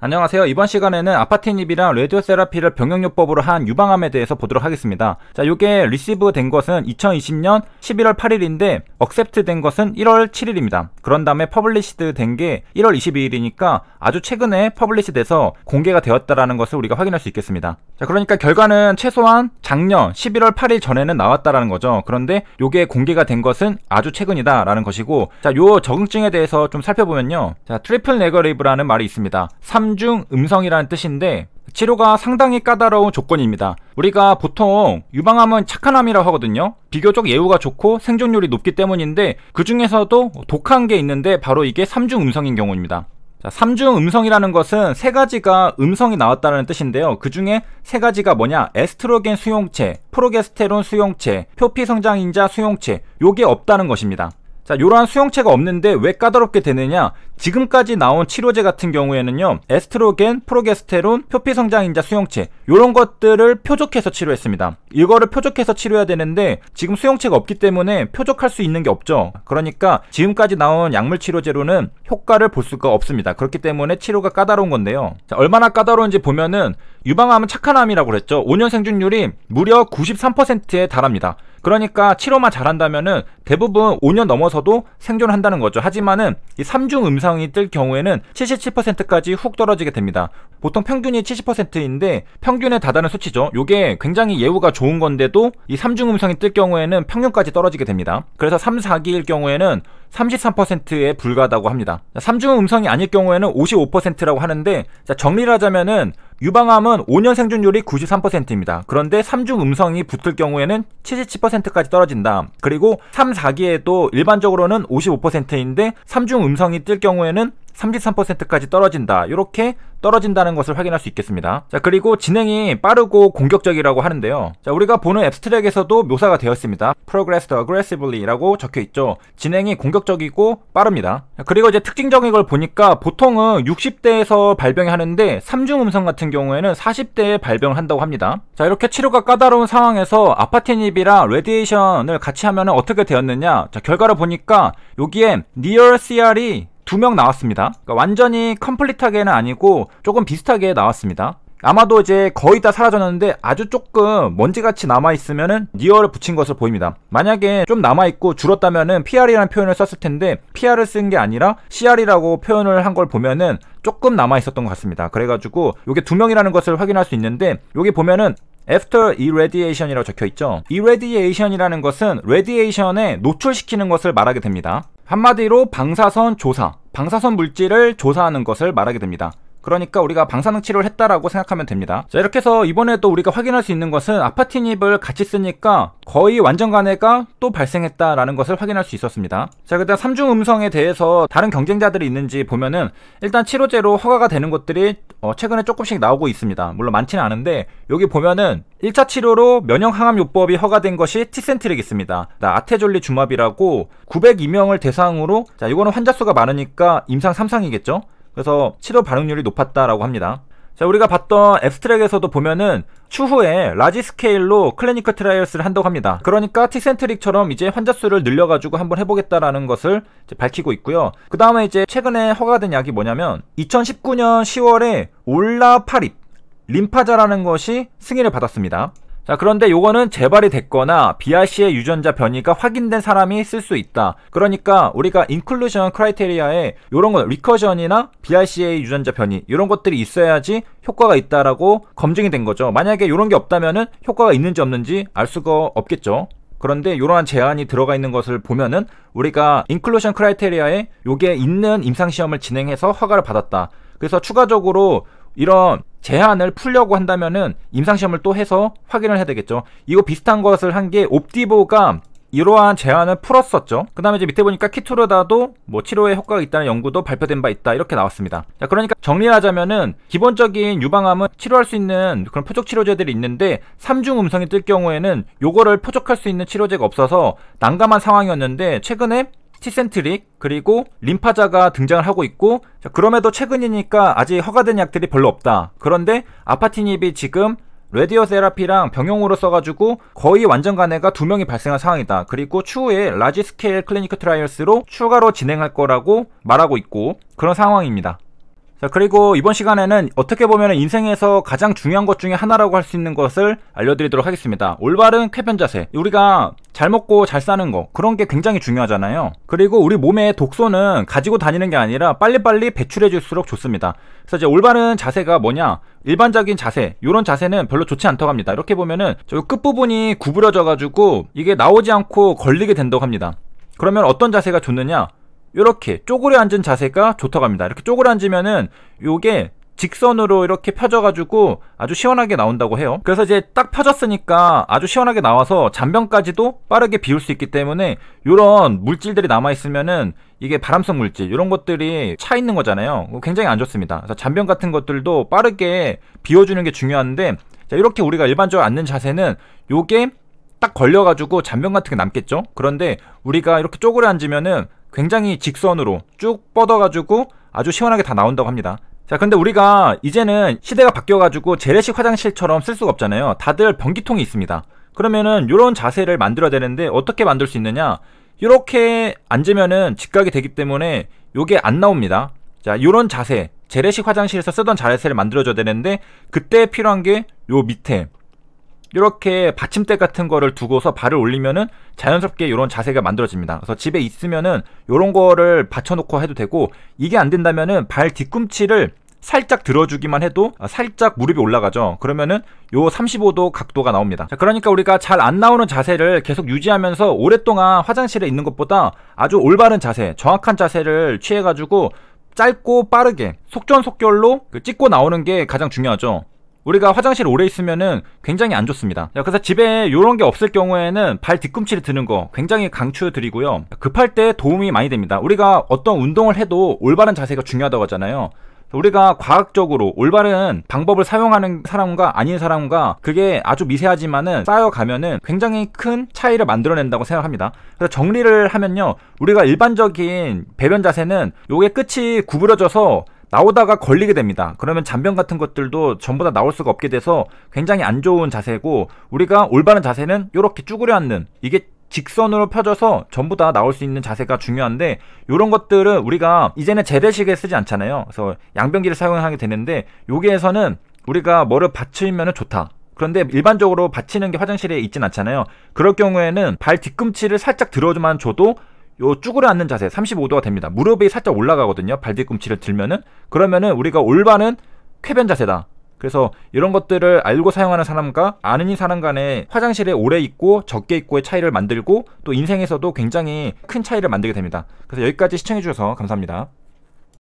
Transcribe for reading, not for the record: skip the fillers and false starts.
안녕하세요. 이번 시간에는 아파티닙이랑 라디오세라피를 병용요법으로 한 유방암에 대해서 보도록 하겠습니다. 자, 요게 리시브 된 것은 2020년 11월 8일인데 억셉트 된 것은 1월 7일입니다. 그런 다음에 퍼블리시드 된 게 1월 22일이니까 아주 최근에 퍼블리시 돼서 공개가 되었다라는 것을 우리가 확인할 수 있겠습니다. 자, 그러니까 결과는 최소한 작년 11월 8일 전에는 나왔다라는 거죠. 그런데 요게 공개가 된 것은 아주 최근이다라는 것이고, 자, 요 적응증에 대해서 좀 살펴보면요. 자, 트리플 네거티브라는 말이 있습니다. 3중 음성이라는 뜻인데 치료가 상당히 까다로운 조건입니다. 우리가 보통 유방암은 착한 암이라고 하거든요. 비교적 예후가 좋고 생존율이 높기 때문인데 그 중에서도 독한 게 있는데 바로 이게 3중 음성인 경우입니다. 자, 3중 음성이라는 것은 세 가지가 음성이 나왔다는 뜻인데요. 그 중에 세 가지가 뭐냐? 에스트로겐 수용체, 프로게스테론 수용체, 표피성장인자 수용체, 요게 없다는 것입니다. 자, 요러한 수용체가 없는데 왜 까다롭게 되느냐? 지금까지 나온 치료제 같은 경우에는요, 에스트로겐, 프로게스테론, 표피성장인자 수용체, 요런 것들을 표적해서 치료했습니다. 이거를 표적해서 치료해야 되는데 지금 수용체가 없기 때문에 표적할 수 있는 게 없죠. 그러니까 지금까지 나온 약물 치료제로는 효과를 볼 수가 없습니다. 그렇기 때문에 치료가 까다로운 건데요. 자, 얼마나 까다로운지 보면은 유방암은 착한 암이라고 그랬죠. 5년 생존율이 무려 93%에 달합니다. 그러니까 치료만 잘한다면은 대부분 5년 넘어서도 생존한다는 거죠. 하지만은 이 3중 음성이 뜰 경우에는 77%까지 훅 떨어지게 됩니다. 보통 평균이 70%인데 평균에 다다른 수치죠. 요게 굉장히 예후가 좋은 건데도 이 3중 음성이 뜰 경우에는 평균까지 떨어지게 됩니다. 그래서 3, 4기일 경우에는 33%에 불과하다고 합니다. 3중 음성이 아닐 경우에는 55%라고 하는데, 자, 정리를 하자면은 유방암은 5년 생존율이 93%입니다. 그런데 3중 음성이 붙을 경우에는 77%까지 떨어진다. 그리고 3, 4기에도 일반적으로는 55%인데 3중 음성이 뜰 경우에는 33%까지 떨어진다. 이렇게 떨어진다는 것을 확인할 수 있겠습니다. 자, 그리고 진행이 빠르고 공격적이라고 하는데요. 자, 우리가 보는 앱스트랙에서도 묘사가 되어 있습니다. Progressed aggressively 라고 적혀 있죠. 진행이 공격적이고 빠릅니다. 자, 그리고 이제 특징적인 걸 보니까 보통은 60대에서 발병이 하는데 3중 음성 같은 경우에는 40대에 발병을 한다고 합니다. 자, 이렇게 치료가 까다로운 상황에서 아파티닙이랑 레디에이션을 같이 하면 어떻게 되었느냐? 자, 결과를 보니까 여기에 Near CR이 2명 나왔습니다. 그러니까 완전히 컴플리트하게는 아니고 조금 비슷하게 나왔습니다. 아마도 이제 거의 다 사라졌는데 아주 조금 먼지같이 남아있으면은 니어를 붙인 것으로 보입니다. 만약에 좀 남아있고 줄었다면은 PR이라는 표현을 썼을 텐데 PR을 쓴 게 아니라 CR이라고 표현을 한 걸 보면은 조금 남아있었던 것 같습니다. 그래가지고 요게 2명이라는 것을 확인할 수 있는데, 여기 보면은 After irradiation이라고 적혀있죠. irradiation이라는 것은 radiation에 노출시키는 것을 말하게 됩니다. 한마디로 방사선 조사, 방사선 물질을 조사하는 것을 말하게 됩니다. 그러니까 우리가 방사능 치료를 했다라고 생각하면 됩니다. 자, 이렇게 해서 이번에도 우리가 확인할 수 있는 것은 아파티닙을 같이 쓰니까 거의 완전 간해가 또 발생했다라는 것을 확인할 수 있었습니다. 자, 그다음 3중 음성에 대해서 다른 경쟁자들이 있는지 보면은 일단 치료제로 허가가 되는 것들이 최근에 조금씩 나오고 있습니다. 물론 많지는 않은데 여기 보면은 1차 치료로 면역항암요법이 허가된 것이 티센트릭 있습니다. 아테졸리 주맙이라고 902명을 대상으로, 자, 이거는 환자 수가 많으니까 임상 3상이겠죠. 그래서 치료 반응률이 높았다라고 합니다. 자, 우리가 봤던 앱스트랙에서도 보면은 추후에 라지 스케일로 클리니컬 트라이얼스를 한다고 합니다. 그러니까 티센트릭처럼 이제 환자 수를 늘려가지고 한번 해보겠다라는 것을 이제 밝히고 있고요. 그 다음에 이제 최근에 허가된 약이 뭐냐면 2019년 10월에 올라파립 림파자라는 것이 승인을 받았습니다. 자, 그런데 요거는 재발이 됐거나 BRCA 유전자 변이가 확인된 사람이 쓸 수 있다. 그러니까 우리가 인클루전 크라이테리아에 요런 거 리커전이나 BRCA 유전자 변이 이런 것들이 있어야지 효과가 있다라고 검증이 된 거죠. 만약에 요런 게 없다면은 효과가 있는지 없는지 알 수가 없겠죠. 그런데 이러한 제한이 들어가 있는 것을 보면은 우리가 인클루전 크라이테리아에 요게 있는 임상시험을 진행해서 허가를 받았다. 그래서 추가적으로 이런 제한을 풀려고 한다면은 임상시험을 또 해서 확인을 해야 되겠죠. 이거 비슷한 것을 한 게 옵디보가 이러한 제한을 풀었었죠. 그 다음에 이제 밑에 보니까 키투르다도 뭐 치료에 효과가 있다는 연구도 발표된 바 있다, 이렇게 나왔습니다. 자, 그러니까 정리하자면은 기본적인 유방암은 치료할 수 있는 그런 표적 치료제들이 있는데 3중 음성이 뜰 경우에는 요거를 표적할 수 있는 치료제가 없어서 난감한 상황이었는데 최근에 티센트릭 그리고 림파자가 등장을 하고 있고, 자, 그럼에도 최근이니까 아직 허가된 약들이 별로 없다. 그런데 아파티닙이 지금 라디오세라피랑 병용으로 써가지고 거의 완전 간해가 2명이 발생한 상황이다. 그리고 추후에 라지 스케일 클리니컬 트라이얼스로 추가로 진행할 거라고 말하고 있고 그런 상황입니다. 자, 그리고 이번 시간에는 어떻게 보면 인생에서 가장 중요한 것 중에 하나라고 할 수 있는 것을 알려드리도록 하겠습니다. 올바른 쾌변 자세. 우리가 잘 먹고 잘 사는 거, 그런 게 굉장히 중요하잖아요. 그리고 우리 몸의 독소는 가지고 다니는 게 아니라 빨리빨리 배출해 줄수록 좋습니다. 그래서 이제 올바른 자세가 뭐냐, 일반적인 자세, 이런 자세는 별로 좋지 않다고 합니다. 이렇게 보면은 저 끝부분이 구부러져 가지고 이게 나오지 않고 걸리게 된다고 합니다. 그러면 어떤 자세가 좋느냐, 이렇게 쪼그려 앉은 자세가 좋다고 합니다. 이렇게 쪼그려 앉으면은 요게 직선으로 이렇게 펴져가지고 아주 시원하게 나온다고 해요. 그래서 이제 딱 펴졌으니까 아주 시원하게 나와서 잔변까지도 빠르게 비울 수 있기 때문에 요런 물질들이 남아있으면은 이게 발암성 물질, 이런 것들이 차 있는 거잖아요. 굉장히 안 좋습니다. 그래서 잔변 같은 것들도 빠르게 비워주는 게 중요한데, 자, 이렇게 우리가 일반적으로 앉는 자세는 요게 딱 걸려가지고 잔변 같은 게 남겠죠. 그런데 우리가 이렇게 쪼그려 앉으면은 굉장히 직선으로 쭉 뻗어가지고 아주 시원하게 다 나온다고 합니다. 자, 근데 우리가 이제는 시대가 바뀌어가지고 재래식 화장실처럼 쓸 수가 없잖아요. 다들 변기통이 있습니다. 그러면은 이런 자세를 만들어야 되는데 어떻게 만들 수 있느냐, 이렇게 앉으면은 직각이 되기 때문에 요게 안 나옵니다. 자, 요런 자세, 재래식 화장실에서 쓰던 자세를 만들어줘야 되는데, 그때 필요한 게 요 밑에 이렇게 받침대 같은 거를 두고서 발을 올리면은 자연스럽게 이런 자세가 만들어집니다. 그래서 집에 있으면은 이런 거를 받쳐놓고 해도 되고, 이게 안 된다면은 발 뒤꿈치를 살짝 들어주기만 해도 살짝 무릎이 올라가죠. 그러면은 요 35도 각도가 나옵니다. 자, 그러니까 우리가 잘 안 나오는 자세를 계속 유지하면서 오랫동안 화장실에 있는 것보다 아주 올바른 자세, 정확한 자세를 취해가지고 짧고 빠르게 속전속결로 찍고 나오는 게 가장 중요하죠. 우리가 화장실 오래 있으면은 굉장히 안 좋습니다. 자, 그래서 집에 요런 게 없을 경우에는 발 뒤꿈치를 드는 거 굉장히 강추드리고요. 급할 때 도움이 많이 됩니다. 우리가 어떤 운동을 해도 올바른 자세가 중요하다고 하잖아요. 우리가 과학적으로 올바른 방법을 사용하는 사람과 아닌 사람과 그게 아주 미세하지만은 쌓여가면은 굉장히 큰 차이를 만들어낸다고 생각합니다. 그래서 정리를 하면요, 우리가 일반적인 배변 자세는 요게 끝이 구부러져서 나오다가 걸리게 됩니다. 그러면 잔변 같은 것들도 전부 다 나올 수가 없게 돼서 굉장히 안 좋은 자세고, 우리가 올바른 자세는 이렇게 쭈그려 앉는, 이게 직선으로 펴져서 전부 다 나올 수 있는 자세가 중요한데, 이런 것들은 우리가 이제는 재래식에 쓰지 않잖아요. 그래서 양변기를 사용하게 되는데, 여기에서는 우리가 뭐를 받치면 좋다. 그런데 일반적으로 받치는 게 화장실에 있진 않잖아요. 그럴 경우에는 발 뒤꿈치를 살짝 들어만 줘도 요 쭈그려 앉는 자세 35도가 됩니다. 무릎이 살짝 올라가거든요. 발 뒤꿈치를 들면은. 그러면은 우리가 올바른 쾌변 자세다. 그래서 이런 것들을 알고 사용하는 사람과 아는 사람 간에 화장실에 오래 있고 적게 있고의 차이를 만들고, 또 인생에서도 굉장히 큰 차이를 만들게 됩니다. 그래서 여기까지 시청해주셔서 감사합니다.